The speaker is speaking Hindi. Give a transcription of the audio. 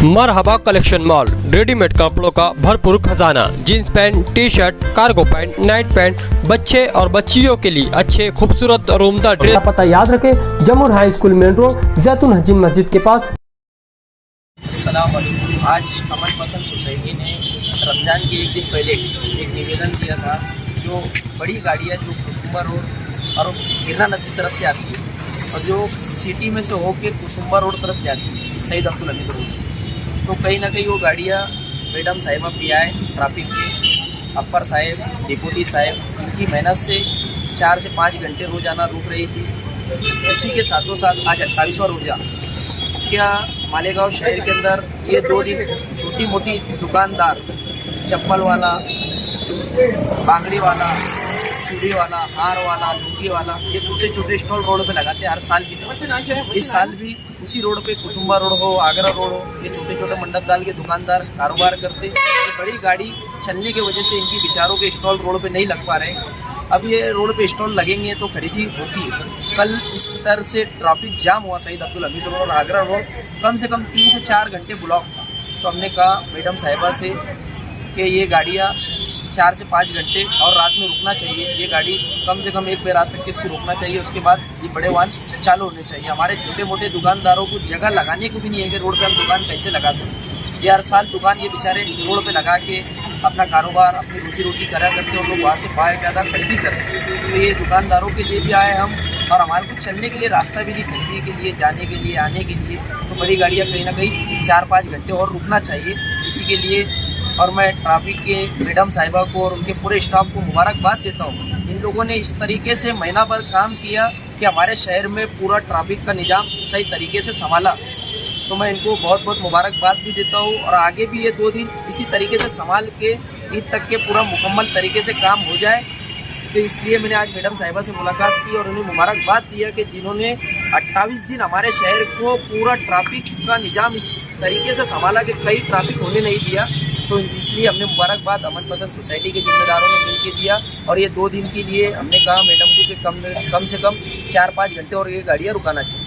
मरहबा कलेक्शन मॉल, रेडीमेड कपड़ों का भरपूर खजाना। Jeans pant, T shirt, cargo pant, night pant, बच्चे और बच्चियों के लिए अच्छे खूबसूरत और उम्दा ड्रेस। पता याद रखें, जमुर हाई स्कूल मेन रोड, जैतून हजीन मस्जिद के पास। अस्सलाम वालेकुम। आज अमन पसंद सोसाइटी ने रमज़ान के एक दिन पहले एक निवेदन दिया था। जो बड़ी गाड़ियाँ जो कुसुम्बा रोड और गिरना नदी की तरफ से आती है और जो सिटी में से होकर कुसुम्बा रोड तरफ जाती है, शहीद अब्दुल हमीद रोड, तो कहीं ना कहीं वो गाड़ियाँ मैडम साहिबा PI ट्रैफिक के, अपर साहिब, डिप्टी साहिब, इनकी मेहनत से 4 से 5 घंटे रोज़ाना रुक रही थी। उसी के साथों साथ आज 28वां रोज़ा क्या मालेगांव शहर के अंदर ये 2 दिन छोटी मोटी दुकानदार, चप्पल वाला, बांगड़ी वाला, चूड़ी वाला, हार वाला, लुंगी वाला, ये छोटे छोटे स्टॉल रोड पे लगाते हैं हर साल की तरह। इस साल भी उसी रोड पे कुसुम्बा रोड हो, आगरा रोड हो, ये छोटे छोटे मंडप डाल के दुकानदार कारोबार करते। ये बड़ी गाड़ी चलने की वजह से इनकी बिचारों के स्टॉल रोड पे नहीं लग पा रहे। अब ये रोड पे स्टॉल लगेंगे तो खरीदी होती है। कल इस तरह से ट्रैफिक जाम हुआ शहीद अब्दुल हमीद रोड और आगरा रोड, कम से कम 3 से 4 घंटे ब्लॉक था। तो हमने कहा मैडम साहिबा से कि ये गाड़ियाँ 4 से 5 घंटे और रात में रुकना चाहिए। ये गाड़ी कम से कम 1 बजे रात तक इसको रुकना चाहिए, उसके बाद ये बड़े वाहन चालू होने चाहिए। हमारे छोटे मोटे दुकानदारों को जगह लगाने को भी नहीं है कि रोड पे हम दुकान कैसे लगा सकते। ये हर साल दुकान ये बेचारे रोड पे लगा के अपना कारोबार, अपनी रोजी रोटी करा करते और लोग वहाँ से बाहर ज़्यादा खरीदी करते। तो ये दुकानदारों के लिए भी आए हम, और हमारे को चलने के लिए रास्ता भी नहीं, खरीदी के लिए, जाने के लिए, आने के लिए। तो बड़ी गाड़ियाँ कहीं ना कहीं 4-5 घंटे और रुकना चाहिए। इसी के लिए और मैं ट्रैफिक के मैडम साहिबा को और उनके पूरे स्टाफ को मुबारकबाद देता हूँ। इन लोगों ने इस तरीके से महीना भर काम किया कि हमारे शहर में पूरा ट्रैफिक का निज़ाम सही तरीके से संभाला। तो मैं इनको बहुत बहुत मुबारकबाद भी देता हूँ और आगे भी ये 2 दिन इसी तरीके से संभाल के ईद तक के पूरा मुकम्मल तरीके से काम हो जाए। तो इसलिए मैंने आज मैडम साहिबा से मुलाकात की और उन्हें मुबारकबाद दिया कि जिन्होंने 28 दिन हमारे शहर को पूरा ट्रैफिक का निज़ाम इस तरीके से संभाला कि कहीं ट्रैफिक होने नहीं दिया। तो इसलिए हमने मुबारकबाद अमन पसंद सोसाइटी के जिम्मेदारों ने मिलकर दिया। और ये 2 दिन के लिए हमने कहा मैडम को कि कम से कम 4-5 घंटे और ये गाड़ियाँ रुकाना चाहिए।